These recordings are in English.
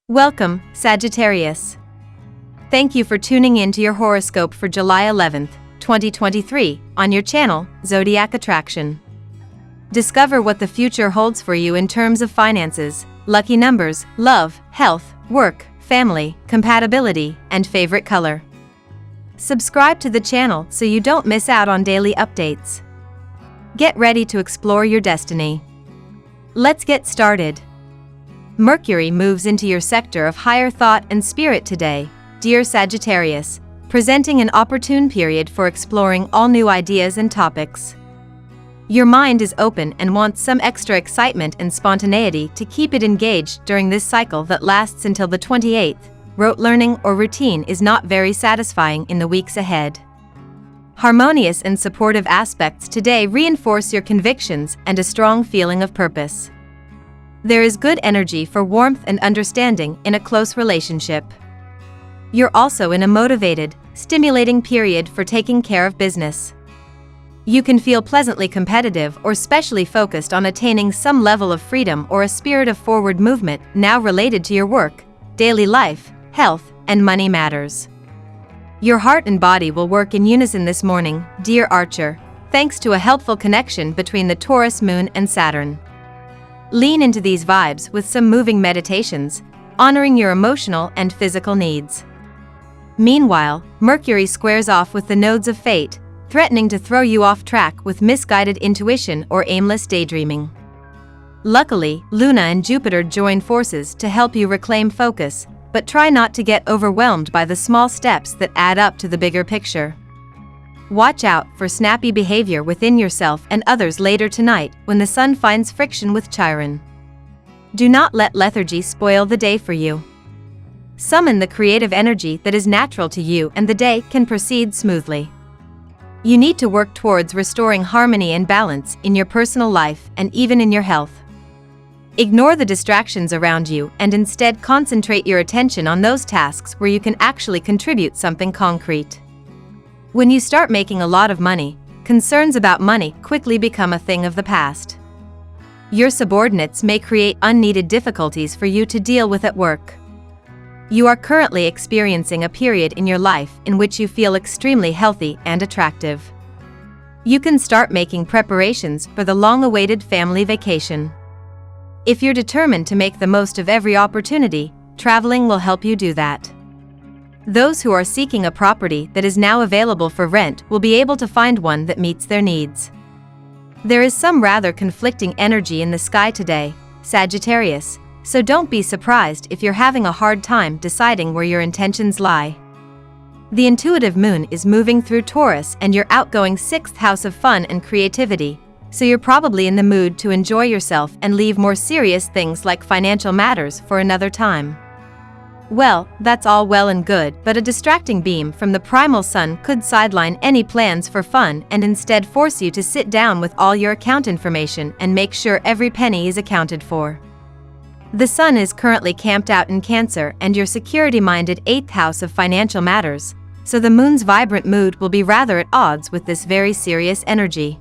Welcome, Sagittarius. Thank you for tuning in to your horoscope for July 11th, 2023, on your channel, Zodiac Attraction. Discover what the future holds for you in terms of finances, lucky numbers, love, health, work, family, compatibility, and favorite color. Subscribe to the channel so you don't miss out on daily updates. Get ready to explore your destiny. Let's get started. Mercury moves into your sector of higher thought and spirit today, dear Sagittarius, presenting an opportune period for exploring all new ideas and topics. Your mind is open and wants some extra excitement and spontaneity to keep it engaged during this cycle that lasts until the 28th. Rote learning or routine is not very satisfying in the weeks ahead. Harmonious and supportive aspects today reinforce your convictions and a strong feeling of purpose. There is good energy for warmth and understanding in a close relationship. You're also in a motivated, stimulating period for taking care of business. You can feel pleasantly competitive or specially focused on attaining some level of freedom or a spirit of forward movement now related to your work, daily life, health, and money matters. Your heart and body will work in unison this morning, dear Archer, thanks to a helpful connection between the Taurus moon and Saturn. Lean into these vibes with some moving meditations, honoring your emotional and physical needs. Meanwhile, Mercury squares off with the nodes of fate, threatening to throw you off track with misguided intuition or aimless daydreaming. Luckily, Luna and Jupiter join forces to help you reclaim focus, but try not to get overwhelmed by the small steps that add up to the bigger picture. Watch out for snappy behavior within yourself and others later tonight when the sun finds friction with Chiron. Do not let lethargy spoil the day for you. Summon the creative energy that is natural to you and the day can proceed smoothly. You need to work towards restoring harmony and balance in your personal life and even in your health. Ignore the distractions around you and instead concentrate your attention on those tasks where you can actually contribute something concrete. When you start making a lot of money, concerns about money quickly become a thing of the past. Your subordinates may create unneeded difficulties for you to deal with at work. You are currently experiencing a period in your life in which you feel extremely healthy and attractive. You can start making preparations for the long-awaited family vacation. If you're determined to make the most of every opportunity, traveling will help you do that. Those who are seeking a property that is now available for rent will be able to find one that meets their needs. There is some rather conflicting energy in the sky today, Sagittarius, so don't be surprised if you're having a hard time deciding where your intentions lie. The intuitive moon is moving through Taurus and your outgoing 6th house of fun and creativity, so you're probably in the mood to enjoy yourself and leave more serious things like financial matters for another time. Well, that's all well and good, but a distracting beam from the primal sun could sideline any plans for fun and instead force you to sit down with all your account information and make sure every penny is accounted for. The sun is currently camped out in Cancer and your security-minded 8th house of financial matters, so the moon's vibrant mood will be rather at odds with this very serious energy.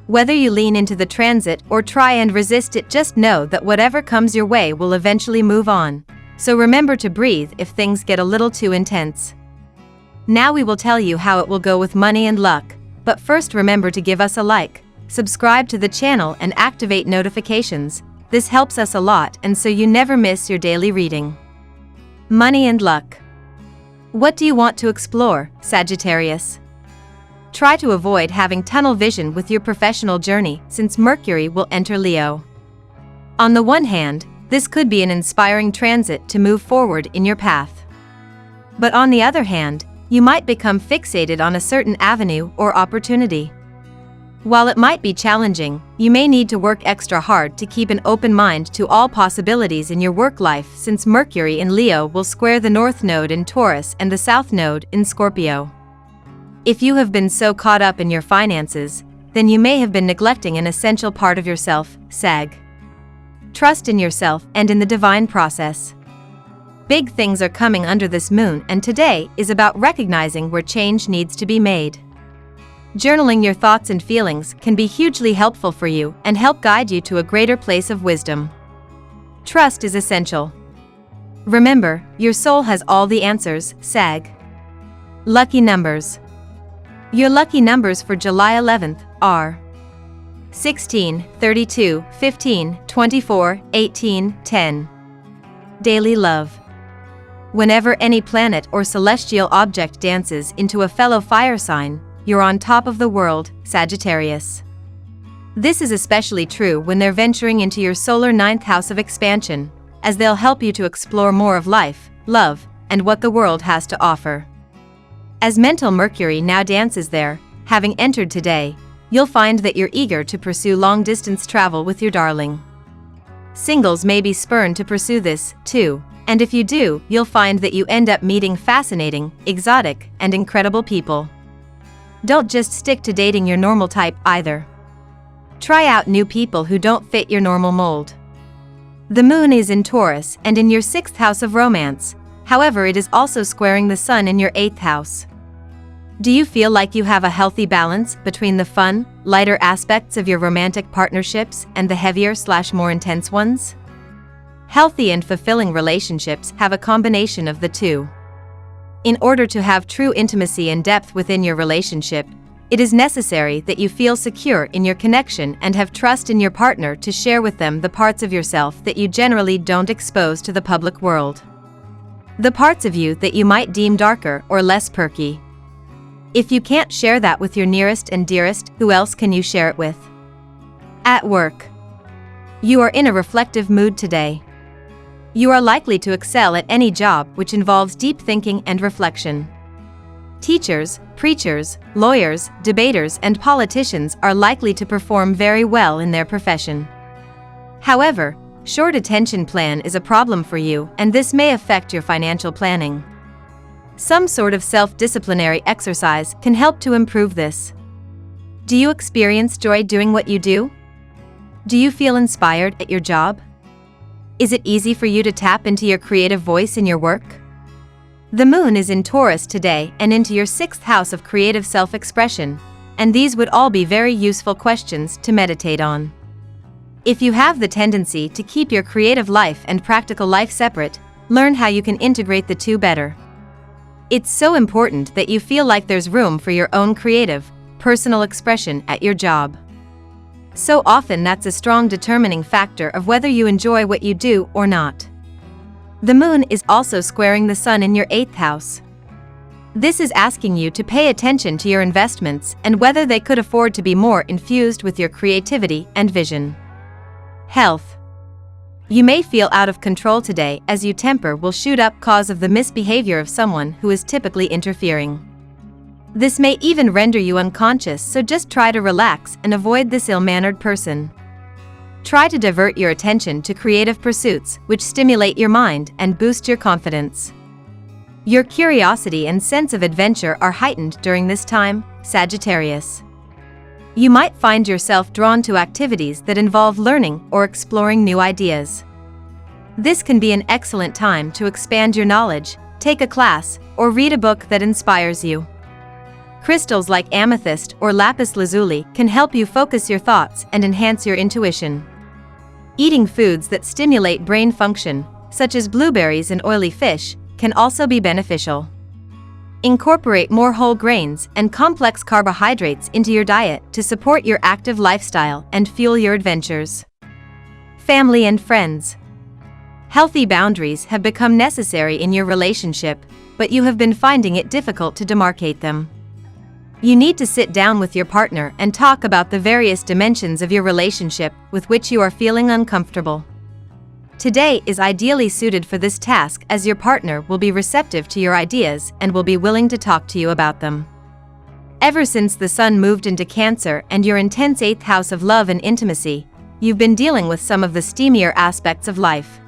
Whether you lean into the transit or try and resist it, just know that whatever comes your way will eventually move on. So remember to breathe if things get a little too intense. Now we will tell you how it will go with money and luck, but first remember to give us a like, subscribe to the channel and activate notifications. This helps us a lot and so you never miss your daily reading. Money and luck. What do you want to explore, Sagittarius? Try to avoid having tunnel vision with your professional journey since Mercury will enter Leo. On the one hand, this could be an inspiring transit to move forward in your path. But on the other hand, you might become fixated on a certain avenue or opportunity. While it might be challenging, you may need to work extra hard to keep an open mind to all possibilities in your work life since Mercury in Leo will square the North Node in Taurus and the South Node in Scorpio. If you have been so caught up in your finances, then you may have been neglecting an essential part of yourself, Sag. Trust in yourself and in the divine process. Big things are coming under this moon, and today is about recognizing where change needs to be made. Journaling your thoughts and feelings can be hugely helpful for you and help guide you to a greater place of wisdom. Trust is essential. Remember, your soul has all the answers, Sag. Lucky numbers. Your lucky numbers for July 11th are 16, 32, 15, 24, 18, 10. Daily love. Whenever any planet or celestial object dances into a fellow fire sign, you're on top of the world, Sagittarius. This is especially true when they're venturing into your solar 9th house of expansion, as they'll help you to explore more of life, love, and what the world has to offer. As mental Mercury now dances there, having entered today, you'll find that you're eager to pursue long-distance travel with your darling. Singles may be spurned to pursue this, too, and if you do, you'll find that you end up meeting fascinating, exotic, and incredible people. Don't just stick to dating your normal type either. Try out new people who don't fit your normal mold. The moon is in Taurus and in your 6th house of romance, however it is also squaring the sun in your 8th house. Do you feel like you have a healthy balance between the fun, lighter aspects of your romantic partnerships and the heavier/more intense ones? Healthy and fulfilling relationships have a combination of the two. In order to have true intimacy and depth within your relationship, it is necessary that you feel secure in your connection and have trust in your partner to share with them the parts of yourself that you generally don't expose to the public world. The parts of you that you might deem darker or less perky. If you can't share that with your nearest and dearest, who else can you share it with? At work. You are in a reflective mood today. You are likely to excel at any job which involves deep thinking and reflection. Teachers, preachers, lawyers, debaters, and politicians are likely to perform very well in their profession. However, short attention span is a problem for you, and this may affect your financial planning. Some sort of self-disciplinary exercise can help to improve this. Do you experience joy doing what you do? Do you feel inspired at your job? Is it easy for you to tap into your creative voice in your work? The moon is in Taurus today and into your 6th house of creative self-expression, and these would all be very useful questions to meditate on. If you have the tendency to keep your creative life and practical life separate, learn how you can integrate the two better. It's so important that you feel like there's room for your own creative, personal expression at your job. So often that's a strong determining factor of whether you enjoy what you do or not. The moon is also squaring the sun in your 8th house. This is asking you to pay attention to your investments and whether they could afford to be more infused with your creativity and vision. Health. You may feel out of control today as your temper will shoot up cause of the misbehavior of someone who is typically interfering. This may even render you unconscious, so just try to relax and avoid this ill-mannered person. Try to divert your attention to creative pursuits which stimulate your mind and boost your confidence. Your curiosity and sense of adventure are heightened during this time, Sagittarius. You might find yourself drawn to activities that involve learning or exploring new ideas. This can be an excellent time to expand your knowledge, take a class, or read a book that inspires you. Crystals like amethyst or lapis lazuli can help you focus your thoughts and enhance your intuition. Eating foods that stimulate brain function, such as blueberries and oily fish, can also be beneficial. Incorporate more whole grains and complex carbohydrates into your diet to support your active lifestyle and fuel your adventures. Family and friends. Healthy boundaries have become necessary in your relationship, but you have been finding it difficult to demarcate them. You need to sit down with your partner and talk about the various dimensions of your relationship with which you are feeling uncomfortable. Today is ideally suited for this task as your partner will be receptive to your ideas and will be willing to talk to you about them. Ever since the sun moved into Cancer and your intense 8th house of love and intimacy, you've been dealing with some of the steamier aspects of life.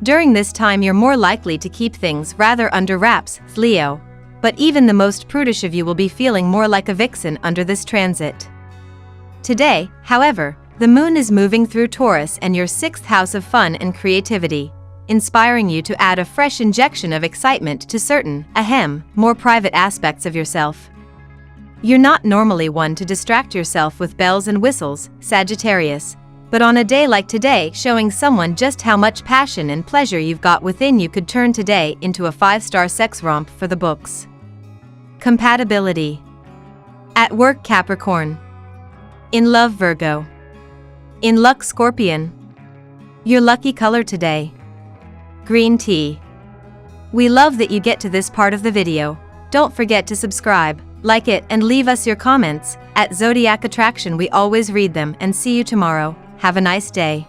During this time you're more likely to keep things rather under wraps, Leo, but even the most prudish of you will be feeling more like a vixen under this transit. Today, however, the moon is moving through Taurus and your 6th house of fun and creativity, inspiring you to add a fresh injection of excitement to certain, more private aspects of yourself. You're not normally one to distract yourself with bells and whistles, Sagittarius, But on a day like today, showing someone just how much passion and pleasure you've got within you could turn today into a 5-star sex romp for the books. Compatibility. At work, Capricorn. In love, Virgo. In luck, Scorpion. Your lucky color today: green tea. We love that you get to this part of the video. Don't forget to subscribe, like it, and leave us your comments. At Zodiac Attraction, we always read them, and see you tomorrow. Have a nice day.